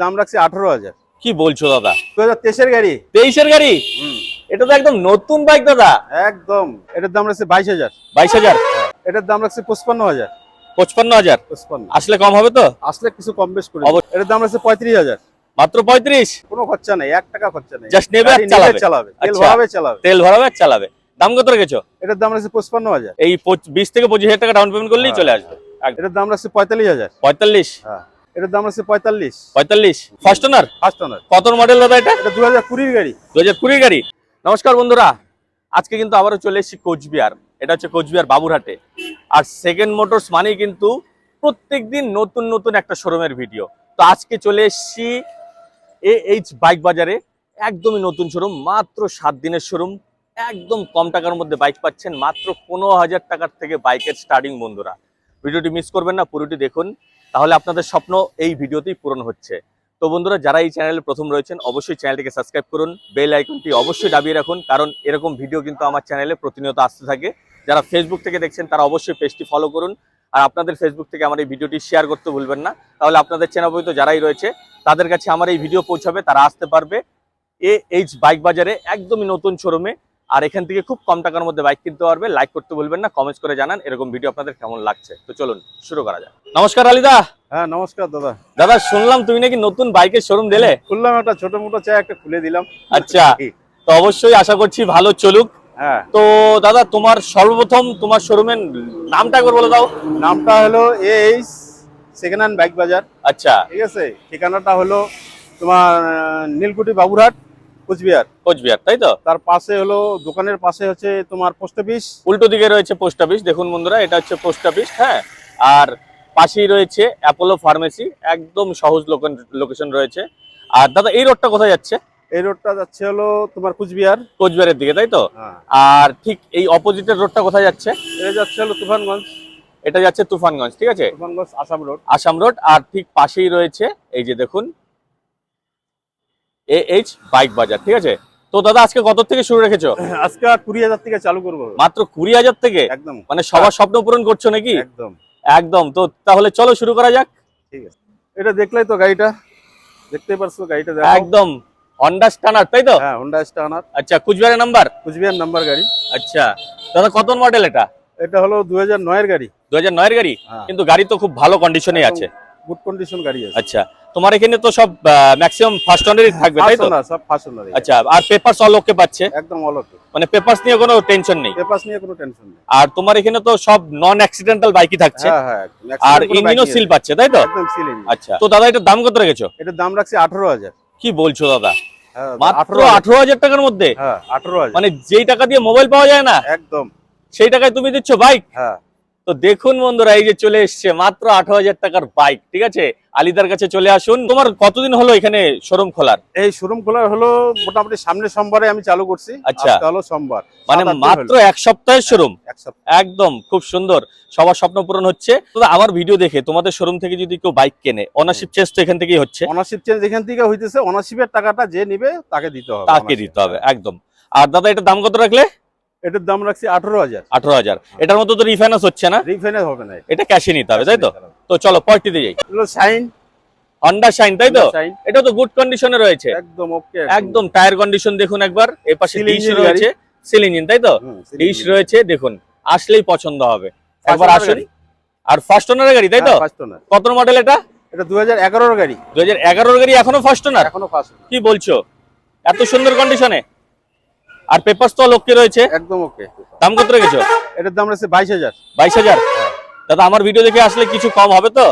দাম রাখছি 18,000। কি বলছো দাদা? 2023 গাড়ি। 23 গাড়ি? এটা তো একদম নতুন বাইক দাদা। একদম। এটার দাম রাখছি 22,000। 22,000? এটার দাম রাখছি 55,000। 55,000? 55। আসলে কম হবে তো? আসলে কিছু কম বেশ করে দেব। এটার দাম রাখছি 35,000। মাত্র 35? কোনো খরচা নেই, 1 টাকা খরচা নেই। জাস্ট নেবে আর চালাবে। তেল ভরাবে চালাবে। তেল ভরাবে আর চালাবে। দাম কত রেখেছো? এটার দাম রাখছি 55,000। এই 20 থেকে 25,000 টাকা ডাউন পেমেন্ট করলেই চলে আসবে। এটার দাম রাখছি 45,000। 45? হ্যাঁ। এটার দাম রাখছি 45। 45? First owner? First owner. কত মডেল দাদা এটা? এটা 2020 গাড়ি। 2020 গাড়ি। নমস্কার বন্ধুরা, আজকে কিন্তু আবারও চলে এসেছি কোচবিহার। এটা হচ্ছে কোচবিহার বাবুরহাটে। আর সেকেন্ড মোটরস মানেই কিন্তু প্রত্যেকদিন নতুন নতুন একটা শোরুমের ভিডিও। তো আজকে চলে এসেছি AH বাইক বাজারে। একদমই নতুন শোরুম, মাত্র 7 দিনের শোরুম। একদম কম টাকার মধ্যে বাইক পাচ্ছেন, মাত্র 15,000 টাকার থেকে বাইকের স্টার্টিং। বন্ধুরা ভিডিওটি মিস করবেন না, পুরোটি দেখুন, তাহলে আপনাদের স্বপ্ন এই ভিডিওতেই পূরণ হচ্ছে। তো বন্ধুরা, যারা এই চ্যানেলে প্রথম রয়েছেন অবশ্যই চ্যানেলটিকে সাবস্ক্রাইব করুন, বেল আইকনটি অবশ্যই দাবিয়ে রাখুন, কারণ এরকম ভিডিও কিন্তু আমার চ্যানেলে প্রতিনিয়ত আসতে থাকে। যারা ফেসবুক থেকে দেখছেন তারা অবশ্যই পেজটি ফলো করুন, আর আপনাদের ফেসবুক থেকে আমার এই ভিডিওটি শেয়ার করতে ভুলবেন না, তাহলে আপনাদের চেনা পরিচিত যারাই রয়েছে তাদের কাছে আমার এই ভিডিও পৌঁছাবে, তারা আসতে পারবে AH বাইক বাজারে, একদমই নতুন শোরুমে। আর এখান থেকে খুব কম টাকার মধ্যে বাইক কিনতে পারবে। লাইক করতে ভুলবেন না, কমেন্টস করে জানান এরকম ভিডিও আপনাদের কেমন লাগছে। তো চলুন শুরু করা যাক। নমস্কার আলিদা। হ্যাঁ নমস্কার দাদা। দাদা শুনলাম তুমি নাকি নতুন বাইকের শোরুম দিলে? খুললাম, একটা ছোট মোটো চা একটা খুলে দিলাম। আচ্ছা, তো অবশ্যই আশা করছি ভালো চলুক। হ্যাঁ। তো দাদা তোমার সর্বপ্রথম তোমার শোরুমের নামটা একবার বলে দাও। নামটা হলো AH সেকেন্ড হ্যান্ড বাইক বাজার। আচ্ছা, ঠিক আছে। ঠিকানাটা হলো তোমার নীলকুঠি বাবুরহাট, কোচবিহার। কোচবিহার, তাই তো? তার পাশে হলো, দোকানের পাশে হচ্ছে তোমার পোস্ট অফিস। উল্টো দিকে রয়েছে পোস্ট অফিস, দেখুন বন্ধুরা, এটা হচ্ছে পোস্ট অফিস। হ্যাঁ, আর পাশেই রয়েছে অ্যাপোলো ফার্মেসি, একদম সহজ লোকেশন রয়েছে। আর দাদা এই রোডটা কোথায় যাচ্ছে? এই রোডটা যাচ্ছে হলো তোমার কোচবিহার। কোচবিহারের দিকে, তাই তো? হ্যাঁ। আর ঠিক এই অপোজিটের রোডটা কোথায় যাচ্ছে? এটা যাচ্ছে হলো তুফানগঞ্জ। এটা যাচ্ছে তুফানগঞ্জ, ঠিক আছে, তুফানগঞ্জ আসাম রোড। আসাম রোড। আর ঠিক পাশেই রয়েছে এই যে দেখুন AH বাইক বাজার, ঠিক আছে। তো দাদা আজকে কত থেকে শুরু রেখেছো? আজকে 20,000 থেকে চালু করবো। মাত্র 20,000 থেকে? একদম। মানে সবার স্বপ্ন পূরণ করছো নাকি? একদম একদম। তো তাহলে চলো শুরু করা যাক। ঠিক আছে। এটা দেখলেই তো গাড়িটা, দেখতেই পারছো গাড়িটা দেখো। একদম হন্ডা স্টানার, তাই তো? হ্যাঁ, হোন্ডা স্টানার। আচ্ছা, কুচবিহারের নাম্বার? কুচবিহার নাম্বার গাড়ি। আচ্ছা দাদা, কত মডেল এটা? এটা হলো 2009 এর গাড়ি। 2009 এর গাড়ি? হ্যাঁ। কিন্তু গাড়ি তো খুব ভালো কন্ডিশনেই আছে। গুড কন্ডিশন গাড়ি আছে। আচ্ছা, তোমার এখানে তো সব ম্যাক্সিমাম ফার্স্ট ওনারই থাকবে, তাই তো? সব ফার্স্ট ওনার। আচ্ছা, আর পেপারস অল ওকে পাচ্ছে? একদম অল ওকে। মানে পেপারস নিয়ে কোনো টেনশন নেই? পেপারস নিয়ে কোনো টেনশন নেই। আর তোমার এখানে তো সব নন অ্যাক্সিডেন্টাল বাইকই থাকছে। হ্যাঁ হ্যাঁ। আর ইঞ্জিনও সিল পাচ্ছে, তাই তো? একদম সিল ইঞ্জিন। আচ্ছা, তো দাদা এটার দাম কত রেখেছো? এটার দাম রাখছি 18,000। কি বলছো দাদা? হ্যাঁ, মাত্র 18,000 টাকার মধ্যে? হ্যাঁ 18,000। মানে যেই টাকা দিয়ে মোবাইল পাওয়া যায় না একদম সেই টাকায় তুমি দিচ্ছ বাইক? হ্যাঁ। তো দেখুন বন্ধুরা, এই যে চলে এসছে মাত্র 18,000 টাকার বাইক, ঠিক আছে। আলিদার কাছে চলে আসুন। তোমার কতদিন হলো এখানে শোরুম খোলার? এই শোরুম খোলা হলো মোটামুটি সামনের সোমবারে আমি চালু করছি। আচ্ছা। আজকে হলো সোমবার। মানে 7-8 দিন মাত্র হলো। 1 সপ্তাহের শোরুম? এক সপ্তাহ। একদম খুব সুন্দর, সবার স্বপ্ন পূরণ হচ্ছে। তো আমার ভিডিও দেখে তোমাদের শোরুম থেকে যদি কেউ বাইক কেনে, ওনারশিপ চেঞ্জ তো এখান থেকেই হচ্ছে? অনারশিপ চেঞ্জ এখান থেকে হইতেছে। অনারশিপের টাকাটা যে নিবে তাকে দিতে হবে। তাকে দিতে হবে, একদম। আর দাদা এটার দাম কত রাখলে? এটার দাম রাখছি 18,000। 18,000? এটার মতো তো রিফাইন্যান্স হচ্ছে না? রিফাইন্যান্স হবে না। এটা ক্যাশে নিতে হবে, তাই তো? তো চলো পরটিতে যাই। হলো শাইন। হন্ডা শাইন, তাই তো? শাইন। এটা তো গুড কন্ডিশনে রয়েছে। একদম ওকে। একদম টায়ার কন্ডিশন দেখুন একবার। এই পাশে Seal ডিশ engine রয়েছে, সিল ইঞ্জিন, তাই তো? seal dish engine। রয়েছে, দেখুন আসলেই পছন্দ হবে। একবার owner আসুন। গাড়ি। আর ফার্স্ট ওনার গাড়ি, তাই তো? হ্যাঁ, ফার্স্ট ওনার। কত মডেল এটা? এটা 2011 এর গাড়ি। 2011 এর গাড়ি, এখনো ফার্স্ট ওনার? এখনো ফার্স্ট ওনার। কি বলছো? এত সুন্দর কন্ডিশনে? আর পেপারস তো লোকে রয়েছে। একদম ওকে। দাম কত রেখেছো? এটার দাম রাখছি 22,000। 22,000? দাদা আমার ভিডিও দেখে আসলে কিছু কম হবে তো?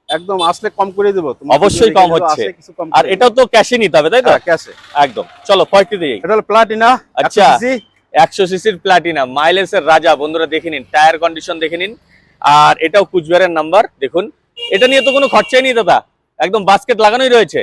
একদম আসলে কম করে দেব। অবশ্যই কম হচ্ছে। আর এটাও তো ক্যাশে নিতে হবে, তাই তো? হ্যাঁ, ক্যাশে। একদম। চলো পরটিতে যাই। এটা হলো প্লাটিনা। আচ্ছা, 100 সিসির প্লাটিনা, মাইলেজের রাজা। বন্ধুরা দেখে নিন, টায়ার কন্ডিশন দেখে নিন। আর এটাও কুচবিহারের নাম্বার, দেখুন। এটা নিয়ে তো কোনো খরচাই নেই দাদা, একদম বাস্কেট লাগানোই রয়েছে।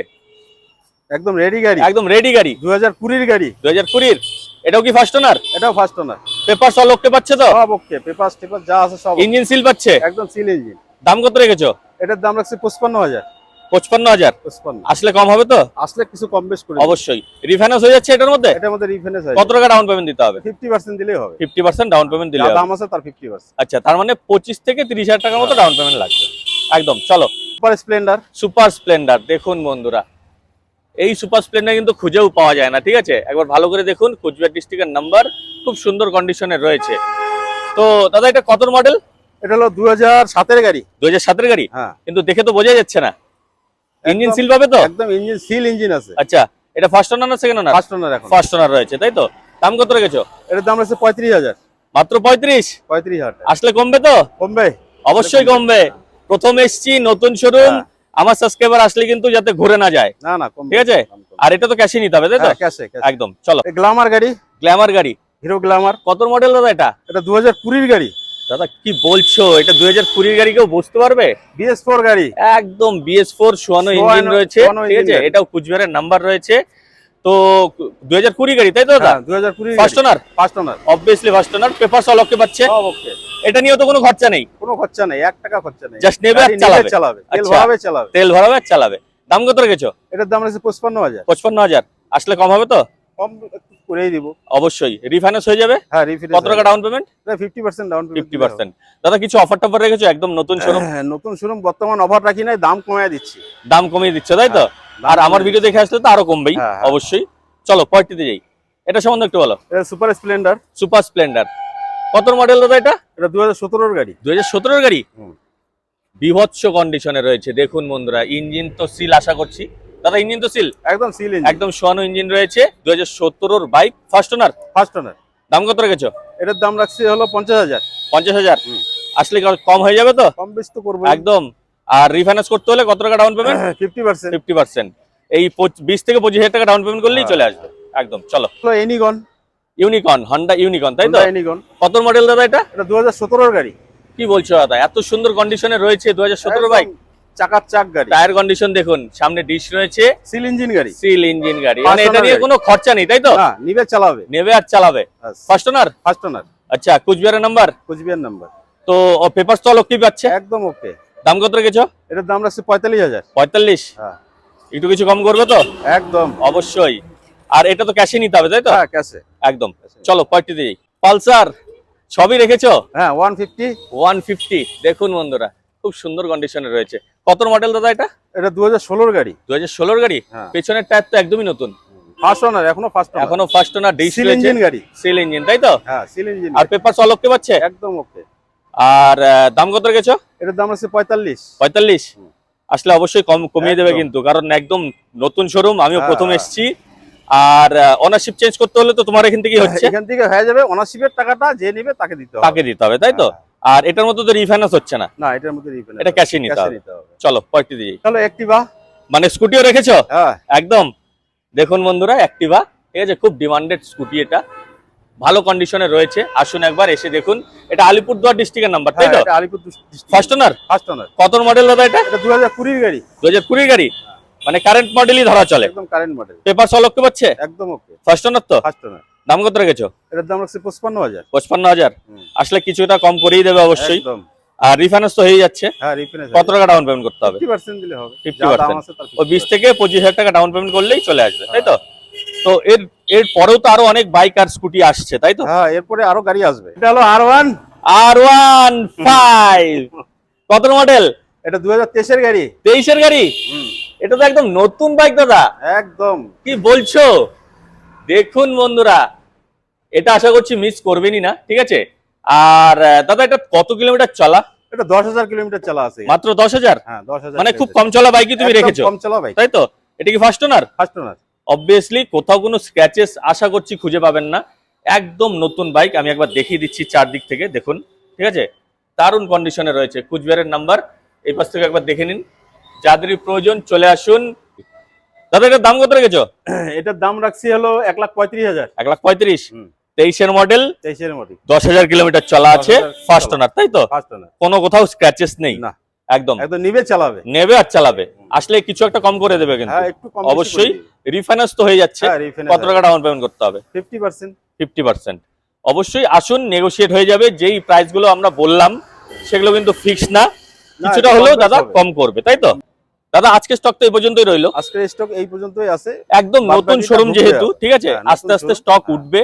একদম রেডি গাড়ি। একদম রেডি গাড়ি। 2020 এর গাড়ি। 2020? এটাও কি ফার্স্ট ওনার? এটাও ফার্স্ট ওনার। পেপারস অল ওকে পাচ্ছে তো? সব ওকে। পেপারস টেপার যা আছে সব। ইঞ্জিন সিল পাচ্ছে? একদম সিল ইঞ্জিন। দাম কত রেখেছো? এটার দাম রাখছি 55,000। 55,000? 55। আসলে কম হবে তো? আসলে কিছু কম বেশ করে। অবশ্যই। রিফাইন্যান্স হয়ে যাচ্ছে এটার মধ্যে? এটার মধ্যে রিফাইন্যান্স হয়। কত টাকা ডাউন পেমেন্ট দিতে হবে? 50% দিলেই হবে। 50% ডাউন পেমেন্ট দিলে যা হবে। দাম আছে তার 50%। আচ্ছা, তার মানে 25 থেকে 30,000 টাকার মতো ডাউন পেমেন্ট লাগবে। একদম চলো। Super Splendor. সুপার স্প্লেন্ডার দেখুন বন্ধুরা, এই সুপার স্প্লেন্ডার কিন্তু খুঁজেও পাওয়া যায় না, ঠিক আছে? একবার ভালো করে দেখুন, কোচবিহার ডিস্ট্রিক্টের নাম্বার, খুব সুন্দর কন্ডিশনে রয়েছে। তো দাদা এটা কত মডেল? এটা হলো 2007 গাড়ি। 2007 গাড়ি? হ্যাঁ। কিন্তু দেখে তো বোঝা যাচ্ছে না। ইঞ্জিন সিল পাবে তো? একদম ইঞ্জিন সিল ইঞ্জিন আছে। আচ্ছা, এটা ফার্স্ট ওনার না সেকেন্ড ওনার? ফার্স্ট ওনার। এখন ফার্স্ট ওনার রয়েছে, তাই তো? দাম কত রেখেছো? এটার দাম আছে 35,000। মাত্র 35,000? টাকা। আসলে কমবে তো? কমবে, অবশ্যই কমবে। প্রথম এসছি, নতুন শোরুম, আমার সাবস্ক্রাইবার আসলে কিন্তু যাতে ঘুরে না যায়। না না কমবে, ঠিক আছে? আর এটা তো ক্যাশে নিতে হবে, তাই তো? ক্যাশে। একদম চলো। গ্ল্যামার গাড়ি। গ্ল্যামার গাড়ি, হিরো গ্ল্যামার। কত মডেল দাদা এটা? এটা 2020 গাড়ি। দাদা কি বলছো, এটা 2020 গাড়ি কেউ বুঝতে পারবে? BS4 গাড়ি। একদম BS4 সোয়ানো ইঞ্জিন রয়েছে, ঠিক আছে? এটাও কুচবিহারের নাম্বার রয়েছে। তো 2020 গাড়ি, তাই তো দাদা? 2020 ফার্স্ট ওনার? ফার্স্ট ওনার। Obviously first owner. Papers all ওকে পাচ্ছে? ওকে। এটা নিয়েও তো কোনো খরচা নেই? কোনো খরচা নেই, 1 টাকা খরচা নেই। জাস্ট নেবে আর চালাবে। তেল আচ্ছা। ভরাবে, চালাবে। তেল ভরাবে আর চালাবে। দাম কত রেখেছো? এটার দাম আছে 55,000। 55,000? আসলে কম হবে তো? কম একটু করেই দিব। অবশ্যই। রিফাইন্যান্স হয়ে যাবে? হ্যাঁ, রিফিনিশ। কত টাকা ডাউন পেমেন্ট? 50% down payment. 50%। দাদা কিছু অফার টফার রেখেছো? একদম নতুন শোরুম। হ্যাঁ, নতুন শোরুম বর্তমান অফার রাখি নাই, দাম কমায় দিচ্ছি। দাম কমিয়ে দিচ্ছ, তাই তো? আর আমার ভিডিও দেখে আসলে তো আরো কমবেই, অবশ্যই। চলো পরেরটিতে যাই। এটা সম্বন্ধে একটু বলো। এটা সুপার স্প্লেন্ডার। সুপার স্প্লেন্ডার, কত মডেল দাদা এটা? এটা 2017 গাড়ি। 2017 গাড়ি? বিভৎস কন্ডিশনে রয়েছে দেখুন বন্ধুরা। ইঞ্জিন তো সিল আশা করছি। দাদা ইঞ্জিন তো সিল? একদম সিল ইঞ্জিন। একদম সোয়ানো ইঞ্জিন রয়েছে। 2017 বাইক, ফার্স্ট ওনার? ফার্স্ট ওনার। দাম কত রেখেছো? এটার দাম রাখছি হলো 50,000। 50,000? আসলে কম হয়ে যাবে তো? কম বেশি তো করবো একদম। আর রিফাইন্যান্স করতে হলে কত টাকা ডাউন পেমেন্ট? 50%। 50%। এই 20 থেকে 25,000 টাকা ডাউন পেমেন্ট করলেই চলে আসবে। একদম চলো। এনিগন। ইউনিকর্ন, হন্ডা ইউনিকর্ন, তাই তো? এনিগন। কত মডেল দাদা এটা? এটা 2017 গাড়ি। কি বলছো দাদা, এত সুন্দর কন্ডিশনে রয়েছে 2017 বাইক? চাকার চাক গাড়ি। টায়ার কন্ডিশন দেখুন, সামনে ডিশ রয়েছে। সিল ইঞ্জিন গাড়ি। সিল ইঞ্জিন গাড়ি, মানে এটা নিয়ে কোনো খরচা নেই, তাই তো? না, নিবে চালাবে। নেবে আর চালাবে। First owner? ফার্স্ট ওনার। আচ্ছা, কুচবিহারের নাম্বার? কুচবিহার নাম্বার। তো পেপারস তো কি পাচ্ছে? একদম ওকে। দাম কত রেখেছো? এটার দাম রাখছে 45,000। 45? হ্যাঁ। একটু কিছু কম করবে তো? একদম অবশ্যই। আর এটা তো ক্যাশে নিতে হবে, তাই তো? হ্যাঁ, ক্যাশে। একদম চলো পরেরটিতে যাই। পালসার সবই রেখেছো? হ্যাঁ, 150। 150 দেখুন বন্ধুরা, খুব সুন্দর কন্ডিশনে রয়েছে। কত মডেল দাদা এটা? এটা 2016 গাড়ি। 2016 গাড়ি? হ্যাঁ। পেছনের টায়ার তো একদমই নতুন। ফার্স্ট ওনার, এখনো ফার্স্ট ওনার। এখনো first owner. Dish seal engine গাড়ি। সিল ইঞ্জিন, তাই তো? হ্যাঁ, সিল ইঞ্জিন। আর পেপারস অল ওকে পাচ্ছে? একদম ওকে। আর দাম কত রেখেছো? এটার দাম আছে 45। 45? আসলে অবশ্যই কমিয়ে দেবে কিন্তু, কারণ একদম নতুন শোরুম, আমিও প্রথম এসেছি। আর ওনারশিপ চেঞ্জ করতে হলে তো তোমার এখান থেকেই হচ্ছে। এখান থেকে হয়ে যাবে। ওনারশিপের টাকাটা যে নেবে তাকে দিতে হবে। তাকে দিতে হবে, তাই তো? আর এটার মধ্যে তো রিফাইন্যান্স হচ্ছে না? না, এটার মধ্যে রিফাইন্যান্স। এটা ক্যাশে নিতে হবে। চলো পরেরটিতে যাই। চলো অ্যাক্টিভা। মানে স্কুটিও রেখেছো? হ্যাঁ। একদম দেখুন বন্ধুরা, অ্যাক্টিভা, ঠিক আছে? খুব ডিমান্ডেড স্কুটি, এটা ভালো কন্ডিশনে রয়েছে। আসুন একবার এসে দেখুন। এটা আলিপুরদুয়ার ডিস্ট্রিক্টের নাম্বার, তাই তো? এটা Alipur district. First owner? First owner. কত মডেল দাদা এটা? এটা 2020 গাড়ি। 2020 গাড়ি? মানে কারেন্ট মডেলই ধরা চলে। একদম কারেন্ট মডেল। পেপার সল ওকে পাচ্ছে? একদম ওকে। ফার্স্ট ওনার তো? First owner. দাম কত রেখেছো? এটার দাম রাখছে 55,000। 55,000? আসলে কিছুটা কম করেই দেবে অবশ্যই। একদম। আর রিফাইন্যান্স তো হয়ে যাচ্ছে। হ্যাঁ, রিফাইন্যান্স। কত টাকা ডাউন পেমেন্ট করতে হবে? 50% দিলে হবে। 50%? ও 20 থেকে 25,000 টাকা ডাউন পেমেন্ট করলেই চলে আসবে, তাই তো? তো এর পরেও তো আরো অনেক বাইক আর স্কুটি আসছে, তাই তো? হ্যাঁ, এরপরে আরো গাড়ি আসবে। এটা হলো R1। R15 কত মডেল? এটা 2023 এর গাড়ি। 23 এর গাড়ি? এটা তো একদম নতুন বাইক দাদা। একদম। কি বলছো? দেখুন বন্ধুরা, এটা আশা করছি মিস করবেনই না, ঠিক আছে? আর দাদা এটা কত কিলোমিটার চলা? এটা 10,000 কিলোমিটার চলা আছে। মাত্র 10,000? হ্যাঁ, 10,000। মানে খুব কম চলা বাইকই তুমি রেখেছো, কম চলা বাইক, তাই তো? এটা কি ফার্স্ট ওনার? ফার্স্ট ওনার। অবভিয়াসলি কোথাও কোনো স্ক্র্যাচেস আশা করছি খুঁজে পাবেন না। একদম নতুন বাইক। আমি একবার দেখিয়ে দিচ্ছি চারদিক থেকে, দেখুন, ঠিক আছে? দারুণ কন্ডিশনে রয়েছে। কুচবিহারের নাম্বার, এই পাশ থেকে একবার দেখে নিন। যাদেরই প্রয়োজন চলে আসুন। দাদা এটার দাম কত রেখেছো? এটার দাম রাখছি হলো 1,35,000। 1,35? 23 এর মডেল, 23 এর মডেল, 10,000 কিলোমিটার চলা আছে, ফার্স্ট ওনার, তাই তো? First owner. কোনো কোথাও স্ক্র্যাচেস নেই? না, একদম একদম নিবে চালাবে। নেবে আর চালাবে। আসলে কিছু একটা কম করে দেবে কিন্তু। হ্যাঁ, একটু কম অবশ্যই। রিফাইন্যান্স তো হয়ে যাচ্ছে। কত টাকা ডাউন পেমেন্ট করতে হবে? 50%। 50%? অবশ্যই আসুন, নেগোশিয়েট হয়ে যাবে। যেই প্রাইস গুলো আমরা বললাম সেগুলো কিন্তু ফিক্স না, কিছুটা হলেও দাদা কম করবে, তাই তো? দাদা আজকে স্টক তো এই পর্যন্তই রইলো। আজকের স্টক এই পর্যন্তই আছে। একদম নতুন শোরুম যেহেতু, ঠিক আছে? আস্তে আস্তে স্টক উঠবে।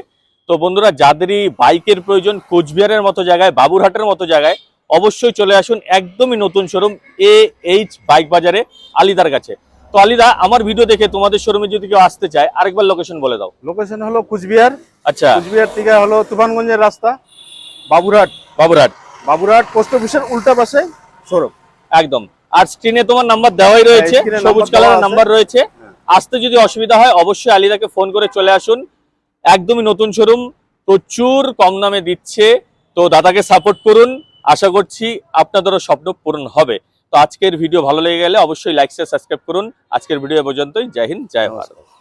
তো বন্ধুরা, যাদেরই বাইকের প্রয়োজন কুচবিহারের মতো জায়গায়, বাবুরহাটের মতো জায়গায়, অবশ্যই চলে আসুন একদমই নতুন শোরুম AH বাইক বাজারে আলিদার কাছে। তো আলিদা, আমার ভিডিও দেখে তোমাদের শোরুমে যদি কেউ আসতে চায় আরেকবার লোকেশন বলে দাও। লোকেশন হলো কুচবিহার। আচ্ছা, কুচবিহার থেকে হলো তুফানগঞ্জের রাস্তা, বাবুরহাট। বাবুরহাট। বাবুরহাট পোস্ট অফিসের উল্টা পাশে শোরুম। একদম। আর স্ক্রিনে তোমার নাম্বার দেওয়াই রয়েছে, স্ক্রিনে সবুজ নাম্বার দেওয়া কালারের আছে। নাম্বার রয়েছে। আসতে যদি অসুবিধা হয় অবশ্যই আলিদাকে ফোন করে চলে আসুন। একদমই নতুন শোরুম, প্রচুর কম দামে দিচ্ছে। তো দাদাকে সাপোর্ট করুন, আশা করছি আপনাদেরও স্বপ্ন পূরণ হবে। তো আজকের ভিডিও ভালো লেগে গেলে অবশ্যই লাইক শেয়ার সাবস্ক্রাইব করুন। আজকের ভিডিও এ পর্যন্তই। জয় হিন্দ, জয় ভারত।